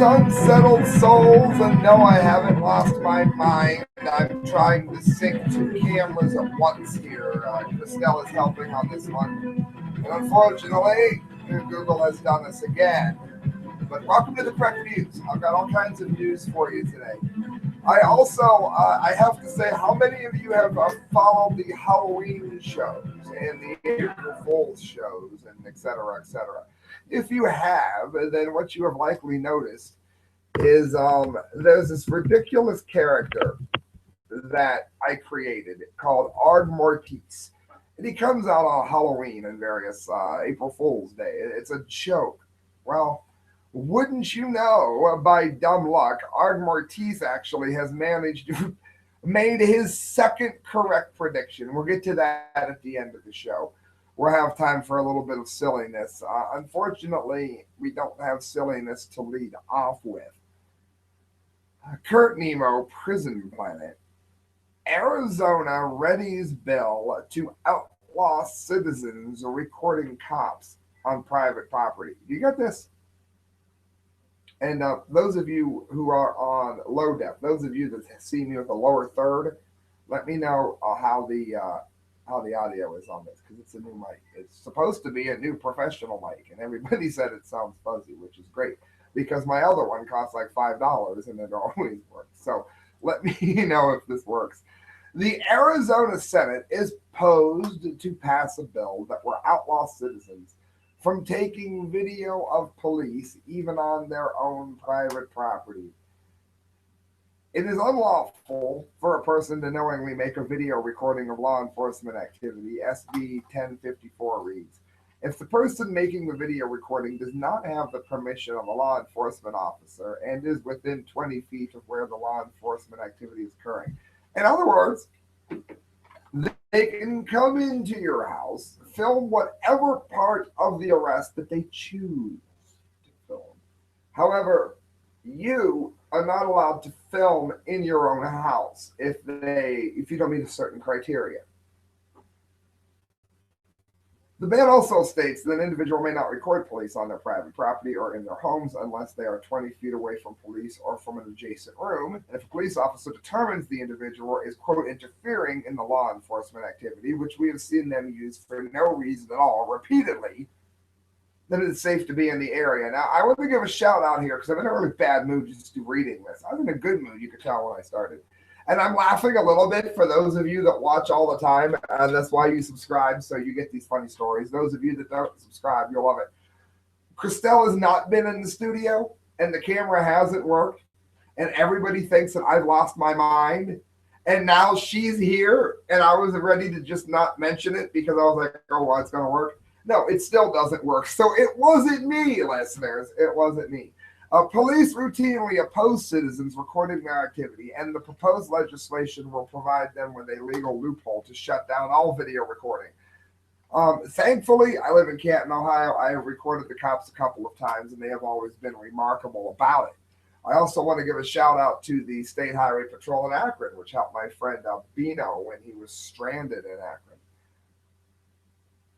Unsettled souls, and no, I haven't lost my mind. I'm trying to sync two cameras at once here. Christelle is helping on this one. And unfortunately, Google has done this again. But welcome to the Correct News. I've got all kinds of news for you today. I have to say, how many of you have followed the Halloween shows and the April Fool's shows and et cetera, et cetera? If you have, then what you have likely noticed is there's this ridiculous character that I created called Ard Mortis. And he comes out on Halloween and various April Fool's Day. It's a joke. Well, wouldn't you know, by dumb luck, Ard Mortis actually has managed to made his second correct prediction. We'll get to that at the end of the show. We'll have time for a little bit of silliness. Unfortunately, we don't have silliness to lead off with. Kurt Nemo, Prison Planet. Arizona readies bill to outlaw citizens recording cops on private property. You got this? And those of you who are on low def, those of you that see me with a lower third, let me know how the audio is on this, because it's a new mic. It's supposed to be a new professional mic, and everybody said it sounds fuzzy, which is great because my other one costs like $5 and it always works. So let me know if this works. The Arizona Senate is posed to pass a bill that will outlaw citizens from taking video of police even on their own private property. It is unlawful for a person to knowingly make a video recording of law enforcement activity. SB 1054 reads, if the person making the video recording does not have the permission of a law enforcement officer and is within 20 feet of where the law enforcement activity is occurring. In other words, they can come into your house, film whatever part of the arrest that they choose to film. However, you are not allowed to film in your own house if you don't meet a certain criteria. The ban also states that an individual may not record police on their private property or in their homes unless they are 20 feet away from police or from an adjacent room. And if a police officer determines the individual is, quote, interfering in the law enforcement activity, which we have seen them use for no reason at all repeatedly, then it's safe to be in the area. Now, I want to give a shout out here because I'm in a really bad mood just reading this. I'm in a good mood, you could tell when I started. And I'm laughing a little bit for those of you that watch all the time, and that's why you subscribe, so you get these funny stories. Those of you that don't subscribe, you'll love it. Christelle has not been in the studio, and the camera hasn't worked, and everybody thinks that I've lost my mind. And now she's here, and I was ready to just not mention it because I was like, oh, well, it's going to work. No, it still doesn't work. So it wasn't me, listeners. It wasn't me. Police routinely oppose citizens recording their activity, and the proposed legislation will provide them with a legal loophole to shut down all video recording. Thankfully, I live in Canton, Ohio. I have recorded the cops a couple of times, and they have always been remarkable about it. I also want to give a shout out to the State Highway Patrol in Akron, which helped my friend Bino when he was stranded in Akron.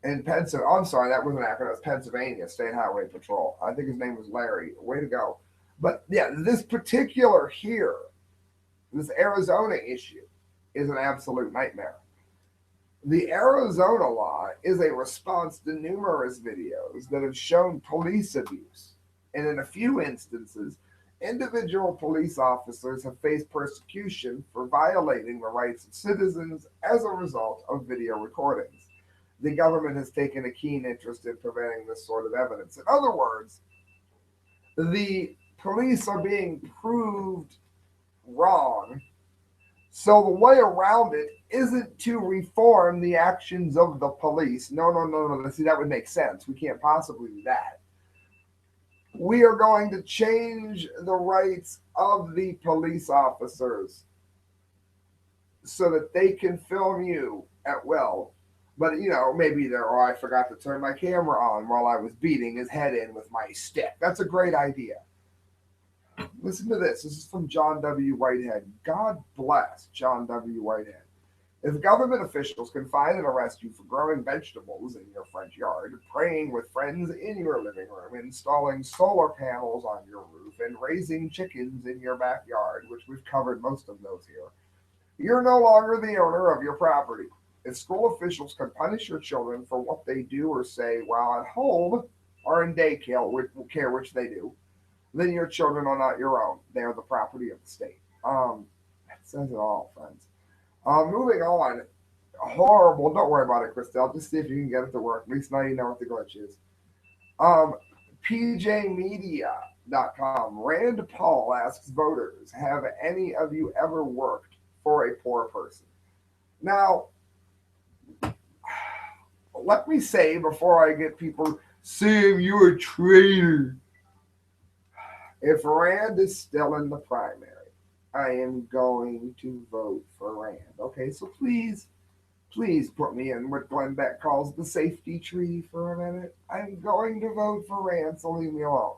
In Pennsylvania, I'm sorry, that wasn't Akron, that was Pennsylvania, State Highway Patrol. I think his name was Larry. Way to go. But yeah, this particular here, this Arizona issue is an absolute nightmare. The Arizona law is a response to numerous videos that have shown police abuse. And in a few instances, individual police officers have faced persecution for violating the rights of citizens as a result of video recordings. The government has taken a keen interest in preventing this sort of evidence. In other words, the police are being proved wrong. So the way around it isn't to reform the actions of the police. No. See, that would make sense. We can't possibly do that. We are going to change the rights of the police officers so that they can film you at will. But, maybe I forgot to turn my camera on while I was beating his head in with my stick. That's a great idea. Listen to this. This is from John W. Whitehead. God bless John W. Whitehead. If government officials can find and arrest you for growing vegetables in your front yard, praying with friends in your living room, installing solar panels on your roof, roof and raising chickens in your backyard, which we've covered most of those here, you're no longer the owner of your property. If school officials can punish your children for what they do or say while at home or in daycare, which they do, then your children are not your own. They are the property of the state. That says it all, friends. Moving on. Horrible. Don't worry about it, Christelle. Just see if you can get it to work. At least now you know what the glitch is. Um, PJmedia.com. Rand Paul asks voters, have any of you ever worked for a poor person? Now, let me say before I get people, Sam, you're a traitor. If Rand is still in the primary, I am going to vote for Rand. Okay, so please put me in what Glenn Beck calls the safety tree for a minute. I'm going to vote for Rand, so leave me alone.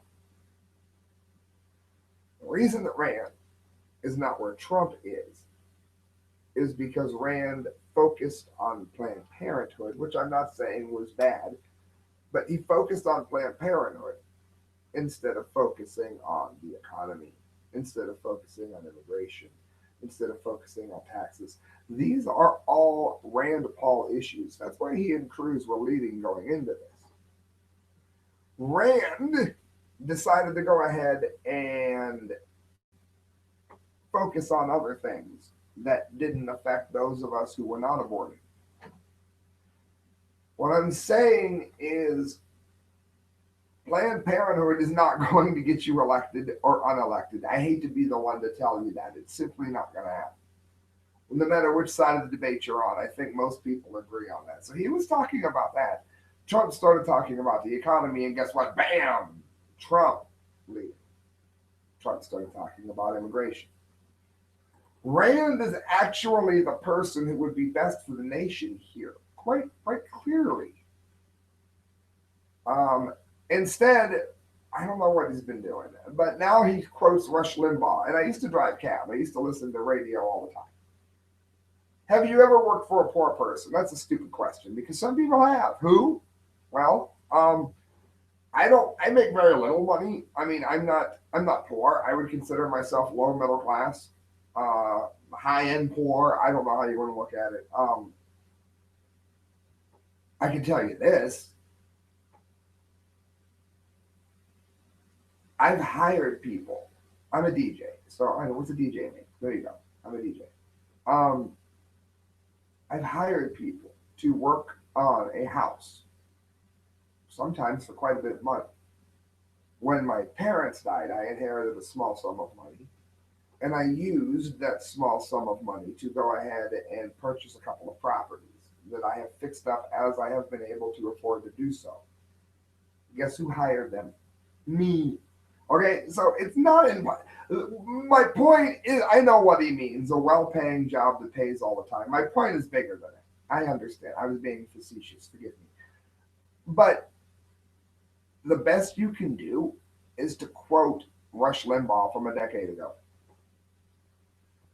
The reason that Rand is not where Trump is because Rand focused on Planned Parenthood, which I'm not saying was bad, but he focused on Planned Parenthood instead of focusing on the economy, instead of focusing on immigration, instead of focusing on taxes. These are all Rand Paul issues. That's why he and Cruz were leading going into this. Rand decided to go ahead and focus on other things that didn't affect those of us who were not aborted. What I'm saying is Planned Parenthood is not going to get you elected or unelected. I hate to be the one to tell you that. It's simply not going to happen. No matter which side of the debate you're on, I think most people agree on that. So he was talking about that. Trump started talking about the economy, and guess what? Bam! Trump leaving. Trump started talking about immigration. Rand is actually the person who would be best for the nation here, quite clearly. Instead, I don't know what he's been doing, but now he quotes Rush Limbaugh. And I used to drive cab. I used to listen to radio all the time. Have you ever worked for a poor person? That's a stupid question because some people have. Who? Well, I don't. I make very little money. I mean, I'm not poor. I would consider myself low middle class, high end poor. I don't know how you want to look at it. I can tell you this. I've hired people. I'm a DJ. So I know what's a DJ mean. There you go. I'm a DJ. I've hired people to work on a house, sometimes for quite a bit of money. When my parents died, I inherited a small sum of money, and I used that small sum of money to go ahead and purchase a couple of properties that I have fixed up as I have been able to afford to do so. Guess who hired them? Me. Okay, so it's not in my point is, I know what he means, a well-paying job that pays all the time. My point is bigger than it. I understand. I was being facetious, forgive me. But the best you can do is to quote Rush Limbaugh from a decade ago.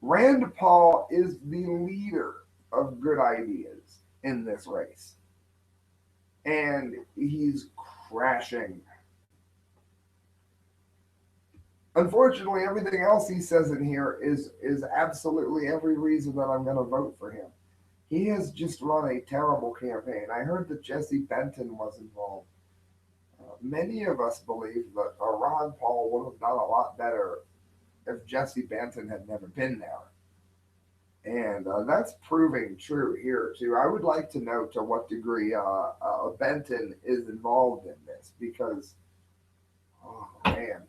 Rand Paul is the leader of good ideas in this race. And he's crashing. Unfortunately, everything else he says in here is absolutely every reason that I'm going to vote for him. He has just run a terrible campaign. I heard that Jesse Benton was involved. Many of us believe that Ron Paul would have done a lot better if Jesse Benton had never been there. And that's proving true here, too. I would like to know to what degree Benton is involved in this because, oh, man.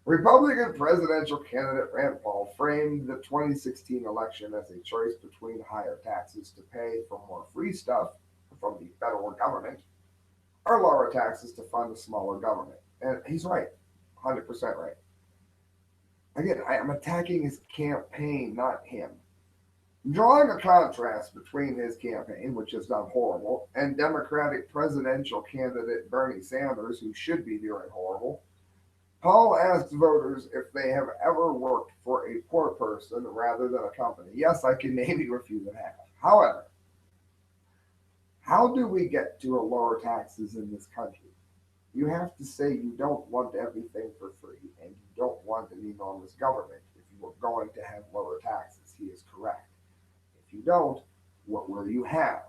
Republican presidential candidate Rand Paul framed the 2016 election as a choice between higher taxes to pay for more free stuff from the federal government or lower taxes to fund a smaller government. And he's right, 100% right. Again, I am attacking his campaign, not him. Drawing a contrast between his campaign, which has done horrible, and Democratic presidential candidate Bernie Sanders, who should be doing horrible, Paul asked voters if they have ever worked for a poor person rather than a company. Yes, I can name you a few that have. However, how do we get to a lower taxes in this country? You have to say you don't want everything for free and you don't want an enormous government if you are going to have lower taxes. He is correct. If you don't, what will you have?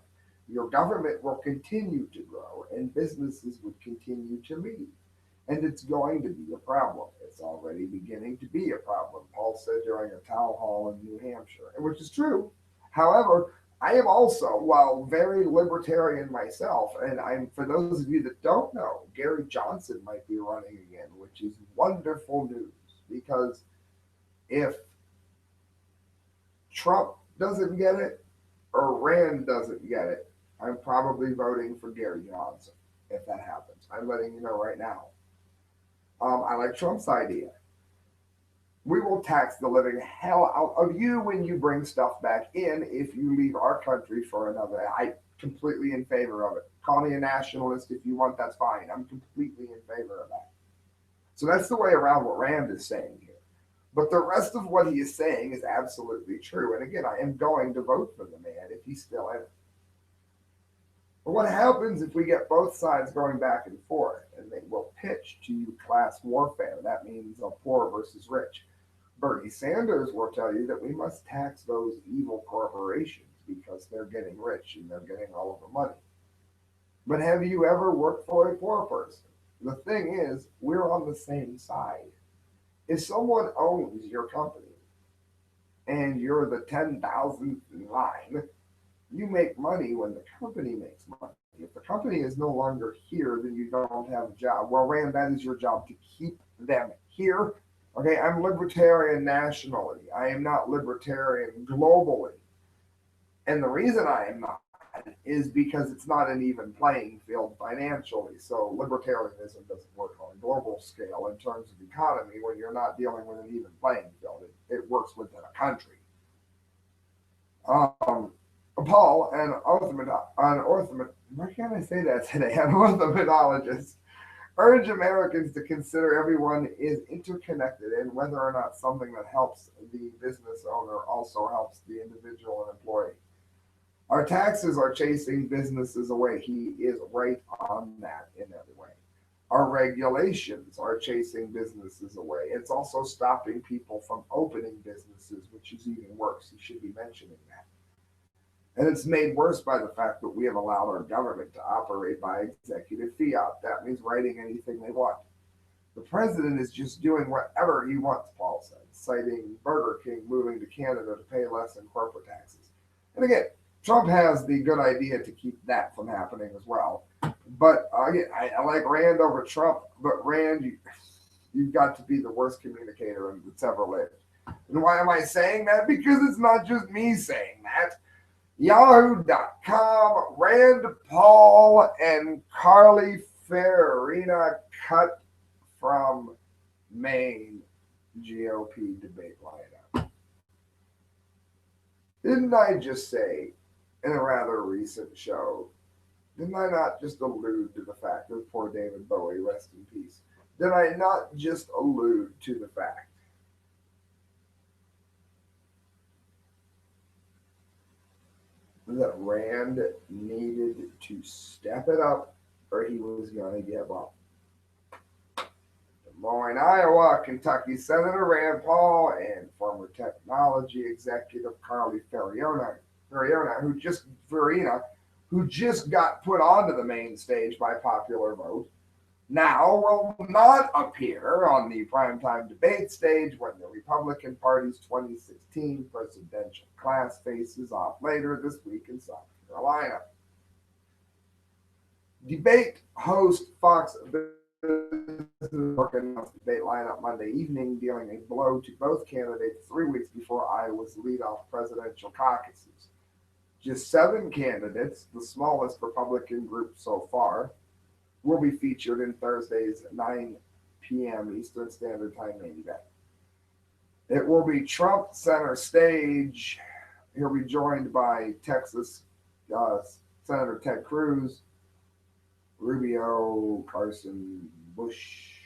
Your government will continue to grow and businesses would continue to leave. And it's going to be a problem. It's already beginning to be a problem, Paul said during a town hall in New Hampshire, and which is true. However, I am also, while very libertarian myself, and I'm for those of you that don't know, Gary Johnson might be running again, which is wonderful news because if Trump doesn't get it or Rand doesn't get it, I'm probably voting for Gary Johnson if that happens. I'm letting you know right now. I like Trump's idea. We will tax the living hell out of you when you bring stuff back in if you leave our country for another. I completely in favor of it. Call me a nationalist if you want, that's fine. I'm completely in favor of that. So that's the way around what Rand is saying here. But the rest of what he is saying is absolutely true. And again, I am going to vote for the man if he's still in it. But what happens if we get both sides going back and forth and they will pitch to you class warfare? That means poor versus rich. Bernie Sanders will tell you that we must tax those evil corporations because they're getting rich and they're getting all of the money. But have you ever worked for a poor person? The thing is, we're on the same side. If someone owns your company and you're the 10,000th in line, you make money when the company makes money. If the company is no longer here, then you don't have a job. Well, Rand, that is your job to keep them here. Okay, I'm libertarian nationally. I am not libertarian globally. And the reason I am not is because it's not an even playing field financially. So libertarianism doesn't work on a global scale in terms of economy when you're not dealing with an even playing field. It works within a country. Paul, why can't I say that today? An orthodontologist urge Americans to consider everyone is interconnected and whether or not something that helps the business owner also helps the individual and employee. Our taxes are chasing businesses away. He is right on that in every way. Our regulations are chasing businesses away. It's also stopping people from opening businesses, which is even worse. He should be mentioning that. And it's made worse by the fact that we have allowed our government to operate by executive fiat. That means writing anything they want. The president is just doing whatever he wants, Paul said, citing Burger King moving to Canada to pay less in corporate taxes. And again, Trump has the good idea to keep that from happening as well. But again, I like Rand over Trump, but Rand, you've got to be the worst communicator that's ever lived. And why am I saying that? Because it's not just me saying that. Yahoo.com, Rand Paul and Carly Fiorina cut from Maine GOP debate lineup. Didn't I just say in a rather recent show, didn't I not just allude to the fact that poor David Bowie, rest in peace, did I not just allude to the fact that Rand needed to step it up or he was going to give up? Des Moines, Iowa, Kentucky Senator Rand Paul and former technology executive Carly Fiorina, who just got put onto the main stage by popular vote, now will not appear on the primetime debate stage when the Republican Party's 2016 presidential class faces off later this week in South Carolina. Debate host Fox announced debate lineup Monday evening, dealing a blow to both candidates 3 weeks before Iowa's leadoff presidential caucuses. Just 7 candidates, the smallest Republican group so far, will be featured in Thursday's 9 p.m. Eastern Standard Time main event. It will be Trump center stage. He'll be joined by Texas Senator Ted Cruz, Rubio, Carson, Bush,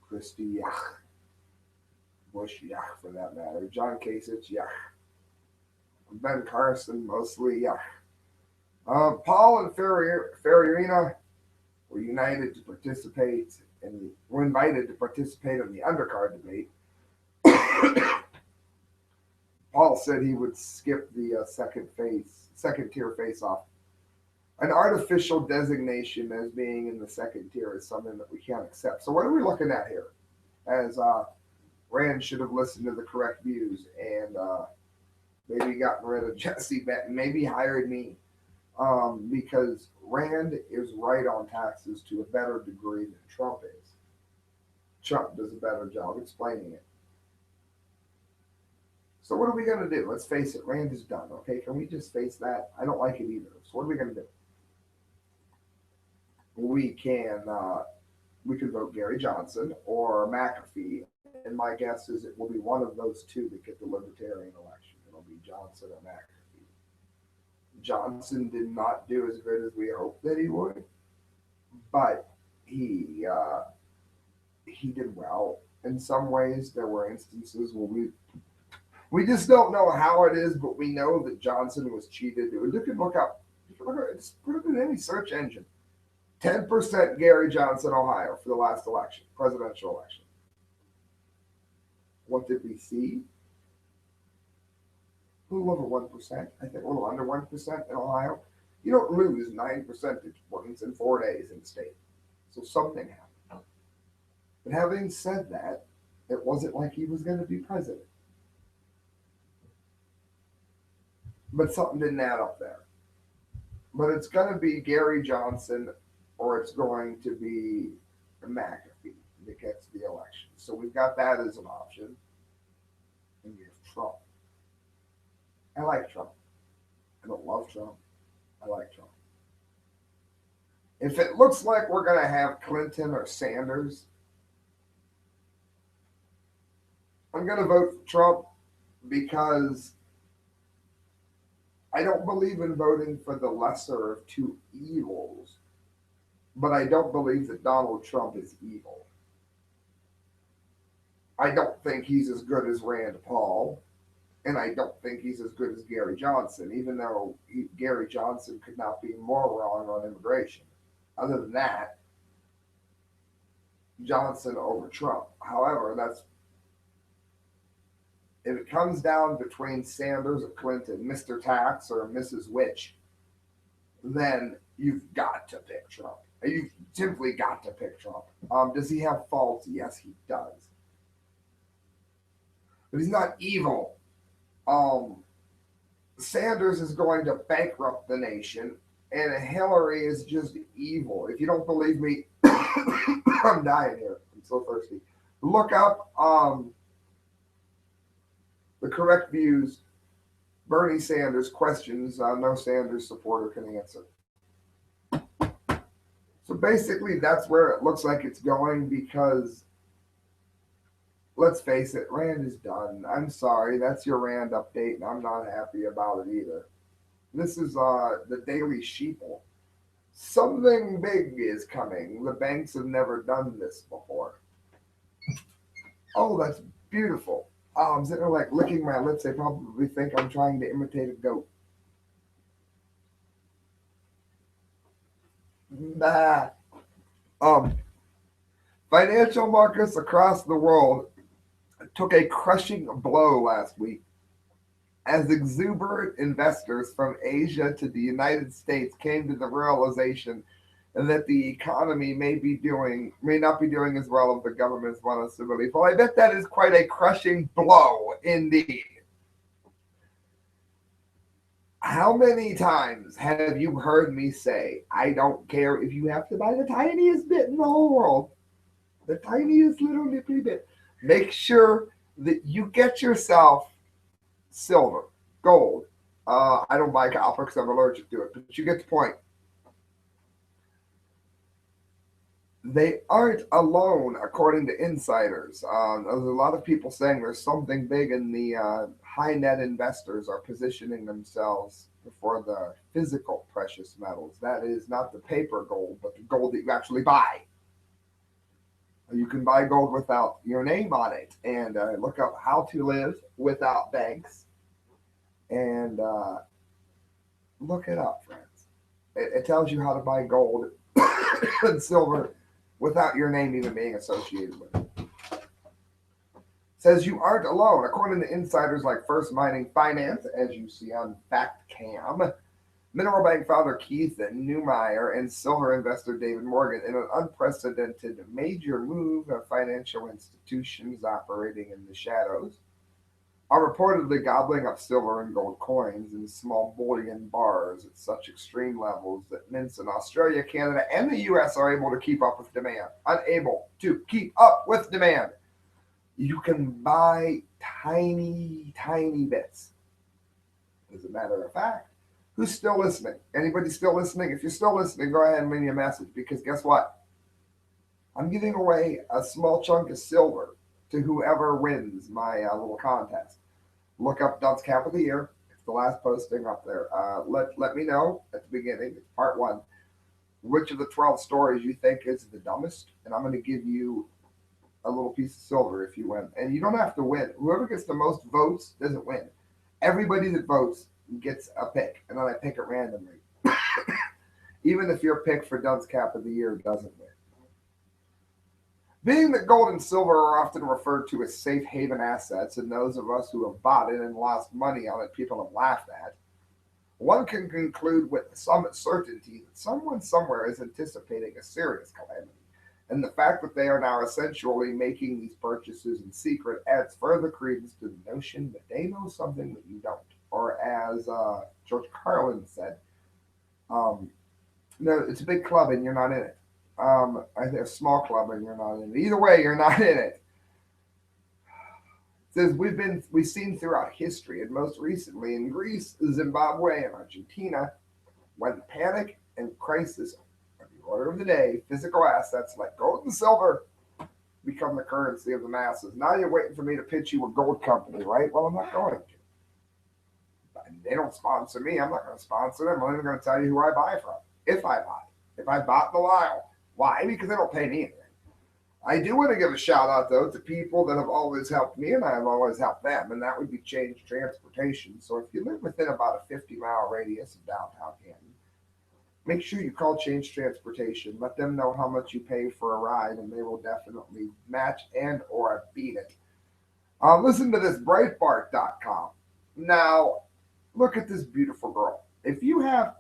Christie, Bush, for that matter, John Kasich, Ben Carson, mostly, Paul and Fiorina were united to participate and were invited to participate in the undercard debate. Paul said he would skip the second tier face off. An artificial designation as being in the second tier is something that we can't accept. So what are we looking at here? As Rand should have listened to the correct views and maybe gotten rid of Jesse Benton, maybe hired me, because Rand is right on taxes to a better degree than Trump is. Trump does a better job explaining it. So what are we going to do? Let's face it, Rand is done, okay? Can we just face that? I don't like it either. So what are we going to do? We can vote Gary Johnson or McAfee, and my guess is it will be one of those two that get the Libertarian election. It'll be Johnson or McAfee. Johnson did not do as good as we hoped that he would, but he did well. In some ways, there were instances where we just don't know how it is, but we know that Johnson was cheated. You can look up, just put it in any search engine. 10% Gary Johnson, Ohio, for the last election, presidential election. What did we see? A little over 1%, I think a little under 1% in Ohio. You don't lose 9 percentage points in 4 days in the state. So something happened. But having said that, it wasn't like he was going to be president. But something didn't add up there. But it's going to be Gary Johnson or it's going to be McAfee that gets the election. So we've got that as an option. And you have Trump. I like Trump. I don't love Trump. I like Trump. If it looks like we're going to have Clinton or Sanders, I'm going to vote for Trump because I don't believe in voting for the lesser of two evils, but I don't believe that Donald Trump is evil. I don't think he's as good as Rand Paul, and I don't think he's as good as Gary Johnson, even though Gary Johnson could not be more wrong on immigration. Other than that, Johnson over Trump. However, if it comes down between Sanders or Clinton, Mr. Tax or Mrs. Witch, then you've got to pick Trump. You've simply got to pick Trump. Does he have faults? Yes, he does. But he's not evil. Sanders is going to bankrupt the nation, and Hillary is just evil. If you don't believe me, I'm dying here. I'm so thirsty. Look up the correct views. Bernie Sanders questions no Sanders supporter can answer. So basically, that's where it looks like it's going because, let's face it, Rand is done. I'm sorry, that's your Rand update, and I'm not happy about it either. This is the Daily Sheeple. Something big is coming. The banks have never done this before. Oh, that's beautiful. I'm sitting there like licking my lips. They probably think I'm trying to imitate a goat. Nah. Financial markets across the world took a crushing blow last week as exuberant investors from Asia to the United States came to the realization that the economy may not be doing as well as the governments want us to believe. Well, I bet that is quite a crushing blow indeed. How many times have you heard me say, I don't care if you have to buy the tiniest bit in the whole world, the tiniest little nippy bit. Make sure that you get yourself silver, gold. I don't buy copper because I'm allergic to it, but you get the point. They aren't alone, according to insiders. There's a lot of people saying there's something big, and the high net investors are positioning themselves for the physical precious metals. That is not the paper gold, but the gold that you actually buy. You can buy gold without your name on it, and look up how to live without banks, and look it up, friends. It tells you how to buy gold and silver without your name even being associated with it. Says you aren't alone. According to insiders like First Mining Finance, as you see on FactCam, Mineral Bank founder Keith Neumeyer and silver investor David Morgan in an unprecedented major move of financial institutions operating in the shadows are reportedly gobbling up silver and gold coins in small bullion bars at such extreme levels that mints in Australia, Canada, and the US are able to keep up with demand. Unable to keep up with demand. You can buy tiny, tiny bits. As a matter of fact, who's still listening? Anybody still listening? If you're still listening, go ahead and leave me a message because guess what? I'm giving away a small chunk of silver to whoever wins my little contest. Look up Dunce Cap of the Year. It's the last posting up there. Let me know at the beginning. It's part one. Which of the 12 stories you think is the dumbest? And I'm going to give you a little piece of silver if you win. And you don't have to win. Whoever gets the most votes doesn't win. Everybody that votes gets a pick, and then I pick it randomly. Even if your pick for Dunce Cap of the Year doesn't win. Being that gold and silver are often referred to as safe haven assets, and those of us who have bought it and lost money on it, people have laughed at, one can conclude with some certainty that someone somewhere is anticipating a serious calamity. And the fact that they are now essentially making these purchases in secret adds further credence to the notion that they know something that you don't. Or as George Carlin said, no, it's a big club and you're not in it. I think a small club and you're not in it. Either way, you're not in it. It says we've seen throughout history, and most recently in Greece, Zimbabwe, and Argentina, when panic and crisis are the order of the day, physical assets like gold and silver become the currency of the masses. Now you're waiting for me to pitch you a gold company, right? Well, I'm not going to. They don't sponsor me. I'm not going to sponsor them. I'm only going to tell you who I buy from. If I buy. If I bought in a while. Why? Because they don't pay me anything. I do want to give a shout out, though, to people that have always helped me, and I have always helped them, and that would be Change Transportation. So if you live within about a 50-mile radius of downtown Canton, make sure you call Change Transportation. Let them know how much you pay for a ride, and they will definitely match and or beat it. Listen to this, Breitbart.com. Now, look at this beautiful girl. Do you have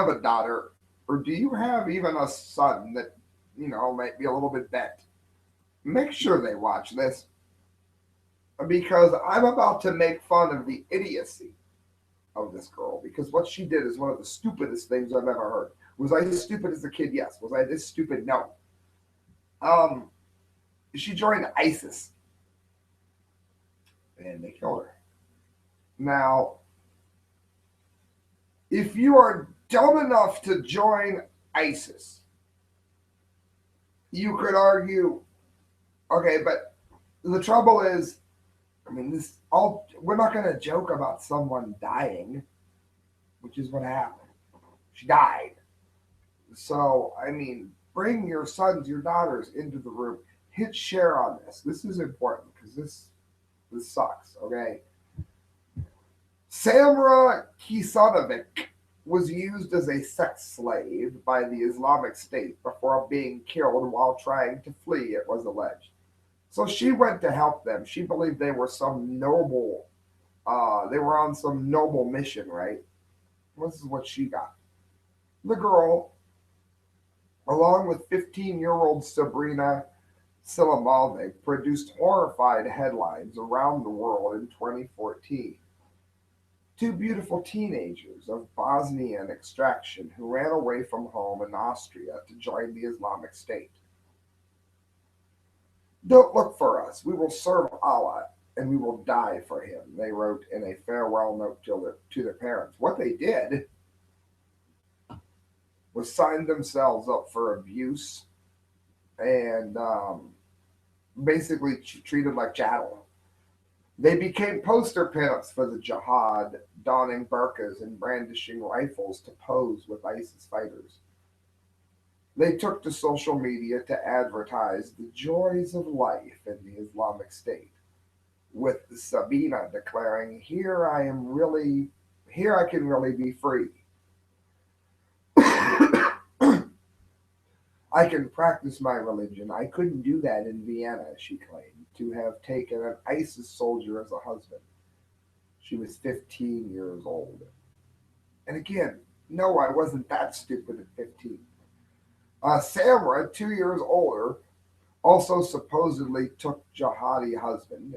a daughter or do you have even a son that, might be a little bit bent? Make sure they watch this because I'm about to make fun of the idiocy of this girl because what she did is one of the stupidest things I've ever heard. Was I this stupid as a kid? Yes. Was I this stupid? No. She joined ISIS and they killed her. Now, if you are dumb enough to join ISIS, you could argue, okay, but the trouble is, we're not going to joke about someone dying, which is what happened. She died. So, bring your sons, your daughters into the room. Hit share on this. This is important because this sucks, okay? Samra Kisanovic was used as a sex slave by the Islamic State before being killed while trying to flee, it was alleged. So she went to help them. She believed they were they were on some noble mission, right? This is what she got. The girl, along with 15-year-old Sabrina Silimalve, produced horrified headlines around the world in 2014. Two beautiful teenagers of Bosnian extraction who ran away from home in Austria to join the Islamic State. Don't look for us. We will serve Allah and we will die for him, they wrote in a farewell note to their parents. What they did was sign themselves up for abuse and basically treated like chattel. They became poster pinups for the jihad, donning burqas and brandishing rifles to pose with ISIS fighters. They took to social media to advertise the joys of life in the Islamic State, with Sabina declaring, here I can really be free. I can practice my religion. I couldn't do that in Vienna, she claimed, to have taken an ISIS soldier as a husband. She was 15 years old. And again, no, I wasn't that stupid at 15. Samra, 2 years older, also supposedly took a jihadi husband,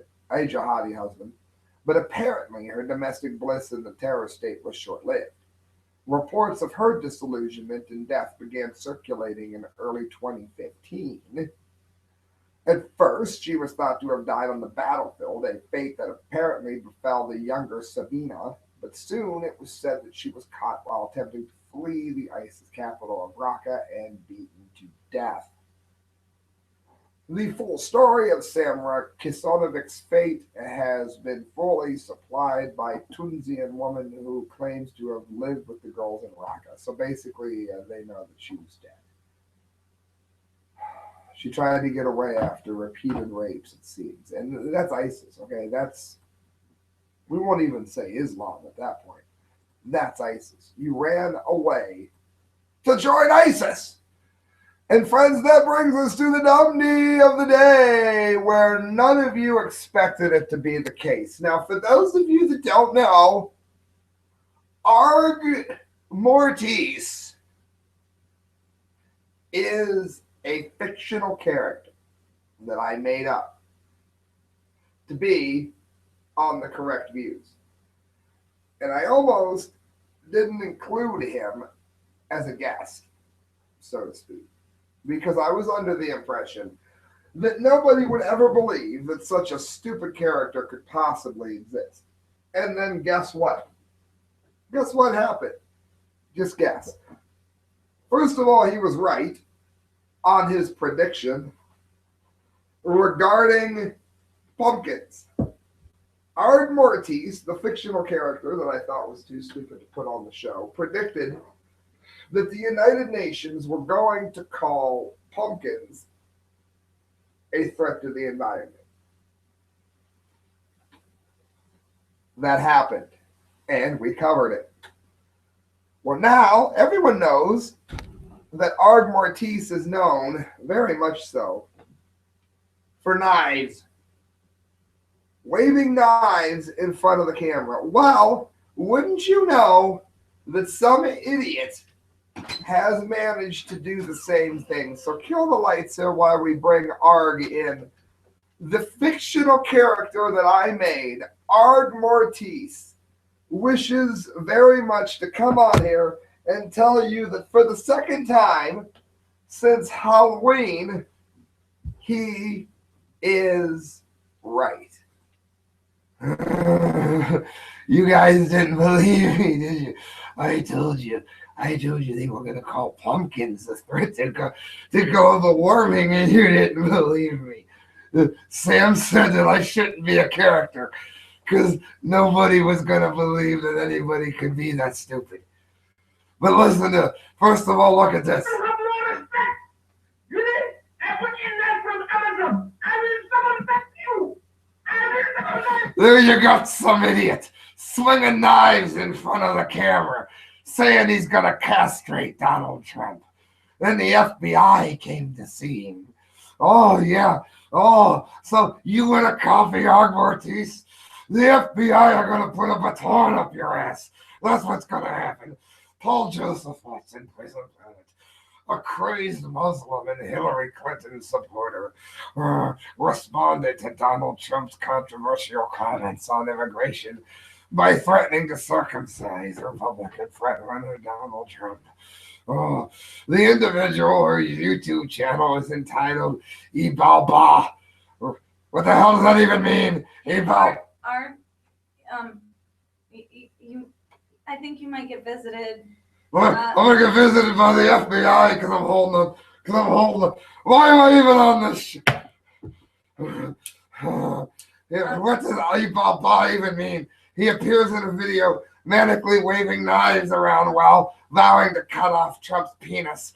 but apparently her domestic bliss in the terror state was short-lived. Reports of her disillusionment and death began circulating in early 2015. At first, she was thought to have died on the battlefield, a fate that apparently befell the younger Sabina, but soon it was said that she was caught while attempting to flee the ISIS capital of Raqqa and beaten to death. The full story of Samra Kisonovic's fate has been fully supplied by a Tunisian woman who claims to have lived with the girls in Raqqa. So basically, they know that she was dead. She tried to get away after repeated rapes, it seems. And that's ISIS, okay? We won't even say Islam at that point. That's ISIS. You ran away to join ISIS. And friends, that brings us to the numbney of the day, where none of you expected it to be the case. Now, for those of you that don't know, Arg Mortis is a fictional character that I made up to be on the correct views. And I almost didn't include him as a guest, so to speak, because I was under the impression that nobody would ever believe that such a stupid character could possibly exist. And then guess what? Guess what happened? Just guess. First of all, he was right on his prediction regarding pumpkins. Arg Mortis, the fictional character that I thought was too stupid to put on the show, predicted that the United Nations were going to call pumpkins a threat to the environment. That happened, and we covered it. Well, now everyone knows that Arg Mortis is known, very much so, for knives. Waving knives in front of the camera. Well, wouldn't you know that some idiot has managed to do the same thing? So kill the lights here while we bring Arg in. The fictional character that I made, Arg Mortis, wishes very much to come on here and tell you that for the second time since Halloween, he is right. You guys didn't believe me, did you? I told you they were going to call pumpkins a threat to global warming, and you didn't believe me. Sam said that I shouldn't be a character because nobody was going to believe that anybody could be that stupid. But listen to, first of all, look at this. There you got some idiot swinging knives in front of the camera, saying he's going to castrate Donald Trump. Then the FBI came to see him. Oh, yeah. Oh, so you want a coffee, Arg Mortis? The FBI are going to put a baton up your ass. That's what's going to happen. Paul Joseph Watson, prison planet, a crazed Muslim and Hillary Clinton supporter, responded to Donald Trump's controversial comments on immigration by threatening to circumcise Republican frontrunner Donald Trump. The individual, her YouTube channel is entitled Ibalba. What the hell does that even mean? Ibal. I think you might get visited. I'm gonna get visited by the FBI because I'm holding up. Why am I even on this? What does Alibaba even mean? He appears in a video manically waving knives around while vowing to cut off Trump's penis.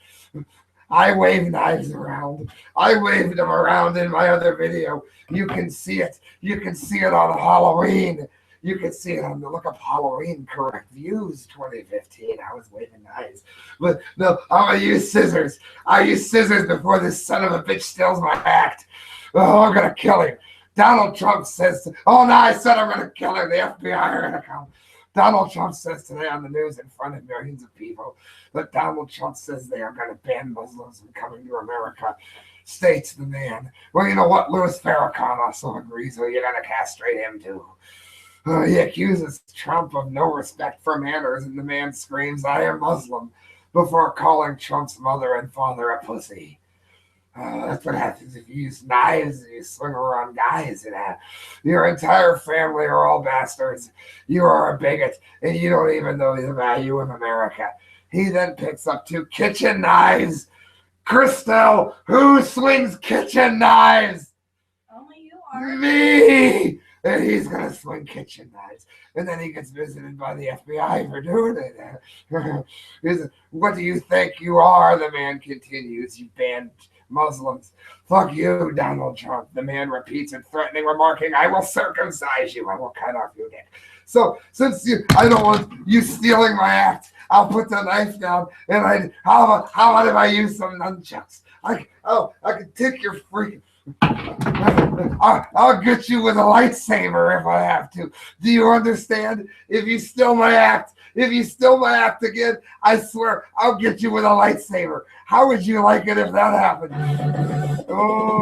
I wave knives around. I waved them around in my other video. You can see it. You can see it on Halloween. You can see it on the look up Halloween Correct Views 2015. I was waving knives. But no, I'm going to use scissors. I use scissors before this son of a bitch steals my act. Oh, I'm going to kill him. Donald Trump says, oh, no, I said I'm going to kill him. The FBI are going to come. Donald Trump says today on the news in front of millions of people that Donald Trump says they are going to ban Muslims from coming to America. States the man. Well, you know what? Louis Farrakhan also agrees. Well, you're going to castrate him too. He accuses Trump of no respect for manners, and the man screams, I am Muslim, before calling Trump's mother and father a pussy. That's what happens if you use knives and you swing around guys. And your entire family are all bastards. You are a bigot, and you don't even know the value of America. He then picks up 2 kitchen knives. Christel, who swings kitchen knives? Only you are. Me! And he's going to swing kitchen knives. And then he gets visited by the FBI for doing it. He says, what do you think you are? The man continues, you banned Muslims. Fuck you, Donald Trump. The man repeats in threatening, remarking, I will circumcise you. I will cut off your dick. So since I don't want you stealing my act, I'll put the knife down, and how about if I use some nunchucks? I could take your freaking. I'll get you with a lightsaber if I have to. Do you understand? If you steal my act again, I swear I'll get you with a lightsaber. How would you like it if that happened? Oh.